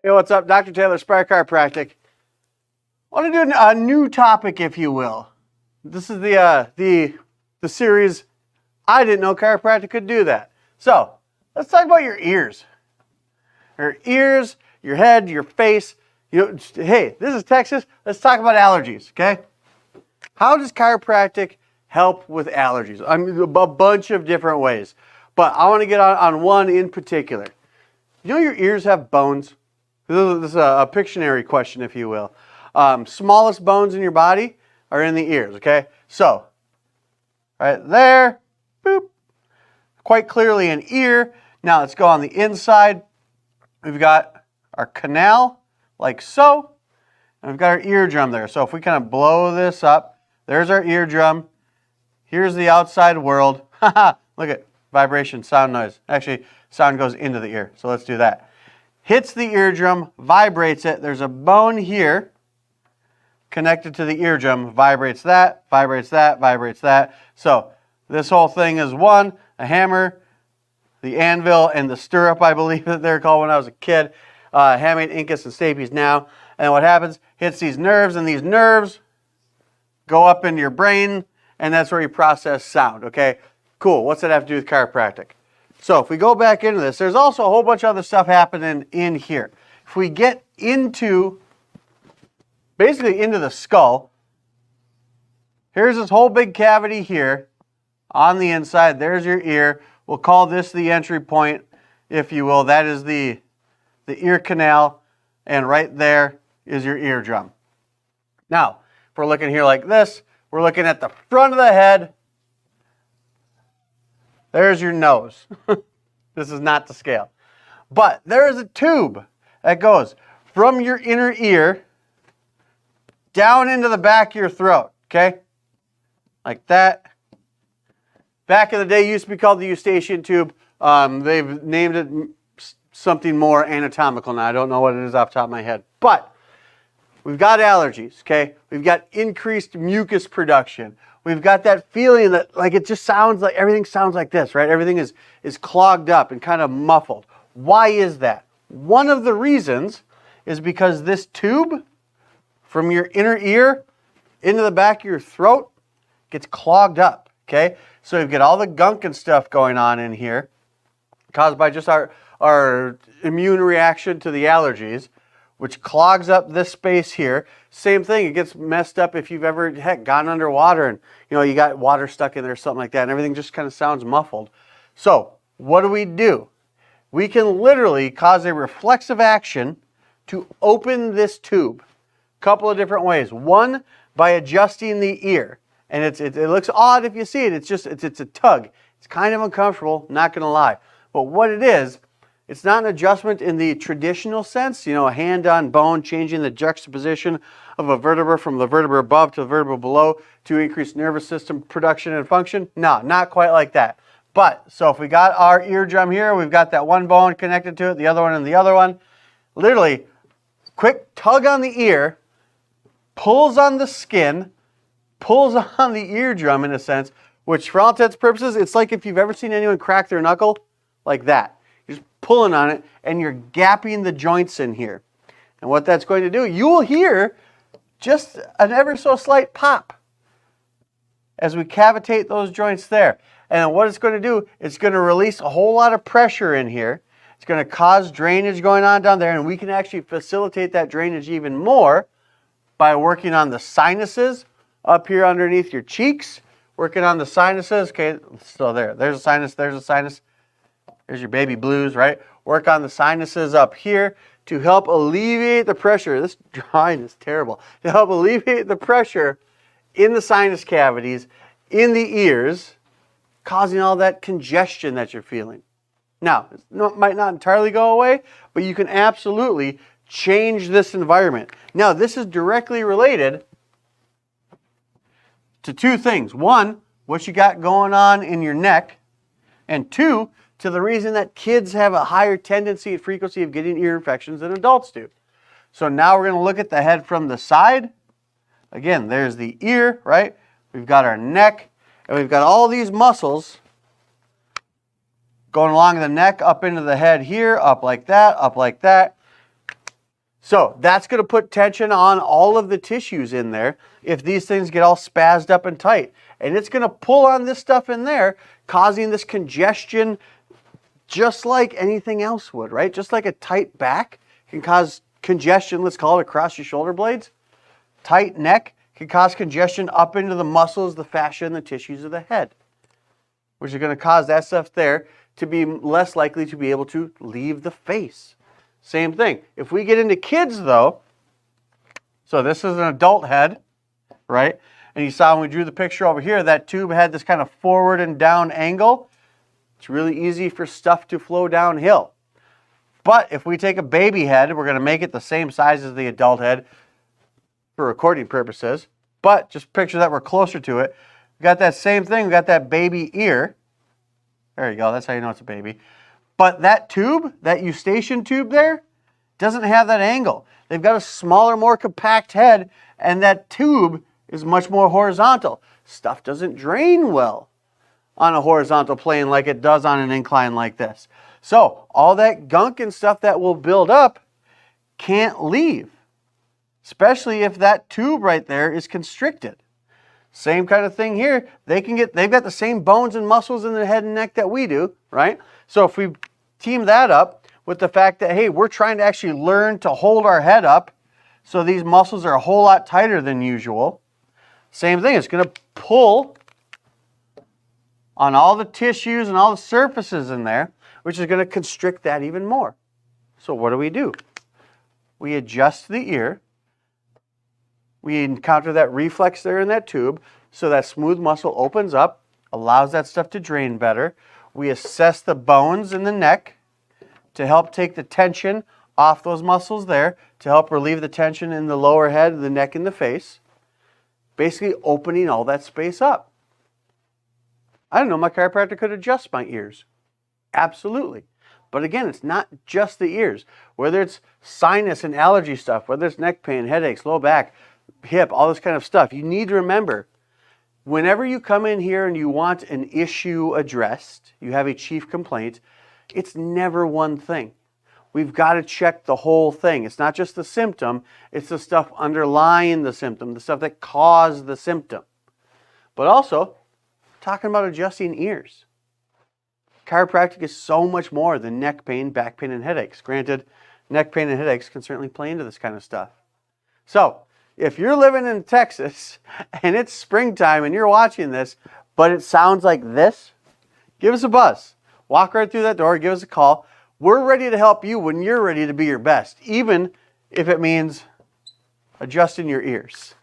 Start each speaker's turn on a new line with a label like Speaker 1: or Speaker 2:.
Speaker 1: Hey, what's up? Dr. Taylor, Chiropractic. I want to do a new topic, if you will. This is the series I didn't know chiropractic could do that. So let's talk about your ears. Your ears, your head, your face. Hey, this is Texas. Let's talk about allergies, okay? How does chiropractic help with allergies? I mean, a bunch of different ways. But I want to get on one in particular. You know your ears have bones? This is a Pictionary question, if you will. Smallest bones in your body are in the ears, okay? So, right there, boop, quite clearly an ear. Now let's go on the inside. We've got our canal, like so, and we've got our eardrum there. So if we kind of blow this up, there's our eardrum. Here's the outside world. Look at vibration, sound, noise. Actually, sound goes into the ear, so let's do that. Hits the eardrum, vibrates it. There's a bone here connected to the eardrum, vibrates that, vibrates that, vibrates that. So this whole thing is one, a hammer, the anvil, and the stirrup, I believe that they're called when I was a kid. Hamate, incus, and stapes now. And what happens, hits these nerves, and these nerves go up into your brain, and that's where you process sound, okay? Cool, what's that have to do with chiropractic? So if we go back into this, there's also a whole bunch of other stuff happening in here. If we get into, basically into the skull, here's this whole big cavity here on the inside. There's your ear. We'll call this the entry point, if you will. That is the ear canal, and right there is your eardrum. Now, if we're looking here like this, we're looking at the front of the head. There's your nose. This is not to scale. But there is a tube that goes from your inner ear down into the back of your throat, okay? Like that. Back in the day, it used to be called the eustachian tube. They've named it something more anatomical now. I don't know what it is off the top of my head. But we've got allergies, okay? We've got increased mucus production. We've got that feeling that like it just sounds like, everything sounds like this, right? Everything is clogged up and kind of muffled. Why is that? One of the reasons is because this tube from your inner ear into the back of your throat gets clogged up, okay? So you've got all the gunk and stuff going on in here caused by just our immune reaction to the allergies, which clogs up this space here. Same thing, it gets messed up if you've ever, gone underwater and, you got water stuck in there or something like that, and everything just kind of sounds muffled. So, what do? We can literally cause a reflexive action to open this tube. A couple of different ways. One, by adjusting the ear. And it looks odd if you see it. It's a tug. It's kind of uncomfortable, not going to lie. But what it is, it's not an adjustment in the traditional sense, a hand on bone, changing the juxtaposition of a vertebra from the vertebra above to the vertebra below to increase nervous system production and function. No, not quite like that. But, so if we got our eardrum here, we've got that one bone connected to it, the other one and the other one. Literally, quick tug on the ear, pulls on the skin, pulls on the eardrum in a sense, which for all intents and purposes, it's like if you've ever seen anyone crack their knuckle, like that. You're just pulling on it and you're gapping the joints in here. And what that's going to do, you will hear just an ever so slight pop as we cavitate those joints there. And what it's going to do, it's going to release a whole lot of pressure in here. It's going to cause drainage going on down there, and we can actually facilitate that drainage even more by working on the sinuses up here underneath your cheeks, working on the sinuses. Okay, so there's a sinus, there's your baby blues, right? Work on the sinuses up here to help alleviate the pressure. This drawing is terrible. To help alleviate the pressure in the sinus cavities, in the ears, causing all that congestion that you're feeling. Now, it might not entirely go away, but you can absolutely change this environment. Now, this is directly related to two things. One, what you got going on in your neck, and two, to the reason that kids have a higher tendency and frequency of getting ear infections than adults do. So now we're going to look at the head from the side. Again, there's the ear, right? We've got our neck, and we've got all these muscles going along the neck, up into the head here, up like that, So that's going to put tension on all of the tissues in there if these things get all spazzed up and tight. And it's going to pull on this stuff in there, causing this congestion just like anything else would, right? Just like a tight back can cause congestion, let's call it across your shoulder blades. Tight neck can cause congestion up into the muscles, the fascia, and the tissues of the head, which are going to cause that stuff there to be less likely to be able to leave the face. Same thing. If we get into kids though, so this is an adult head, right? And you saw when we drew the picture over here, that tube had this kind of forward and down angle. It's really easy for stuff to flow downhill. But if we take a baby head, we're going to make it the same size as the adult head for recording purposes. But just picture that we're closer to it. We got that same thing. We got that baby ear. There you go. That's how you know it's a baby. But that tube, that eustachian tube there, doesn't have that angle. They've got a smaller, more compact head, and that tube is much more horizontal. Stuff doesn't drain well on a horizontal plane like it does on an incline like this. So all that gunk and stuff that will build up can't leave, especially if that tube right there is constricted. Same kind of thing here. They've got the same bones and muscles in the head and neck that we do, right? So if we team that up with the fact that, hey, we're trying to actually learn to hold our head up, so these muscles are a whole lot tighter than usual. Same thing, it's going to pull on all the tissues and all the surfaces in there, which is going to constrict that even more. So what do? We adjust the ear. We encounter that reflex there in that tube, so that smooth muscle opens up, allows that stuff to drain better. We assess the bones in the neck to help take the tension off those muscles there, to help relieve the tension in the lower head, the neck, and the face. Basically opening all that space up. I don't know, my chiropractor could adjust my ears. Absolutely. But again, it's not just the ears. Whether it's sinus and allergy stuff, whether it's neck pain, headaches, low back, hip, all this kind of stuff, you need to remember, whenever you come in here and you want an issue addressed, you have a chief complaint, it's never one thing. We've got to check the whole thing. It's not just the symptom, it's the stuff underlying the symptom, the stuff that caused the symptom. But also, talking about adjusting ears. Chiropractic is so much more than neck pain, back pain, and headaches. Granted, neck pain and headaches can certainly play into this kind of stuff. So, if you're living in Texas and it's springtime and you're watching this, but it sounds like this, give us a buzz. Walk right through that door, give us a call. We're ready to help you when you're ready to be your best, even if it means adjusting your ears.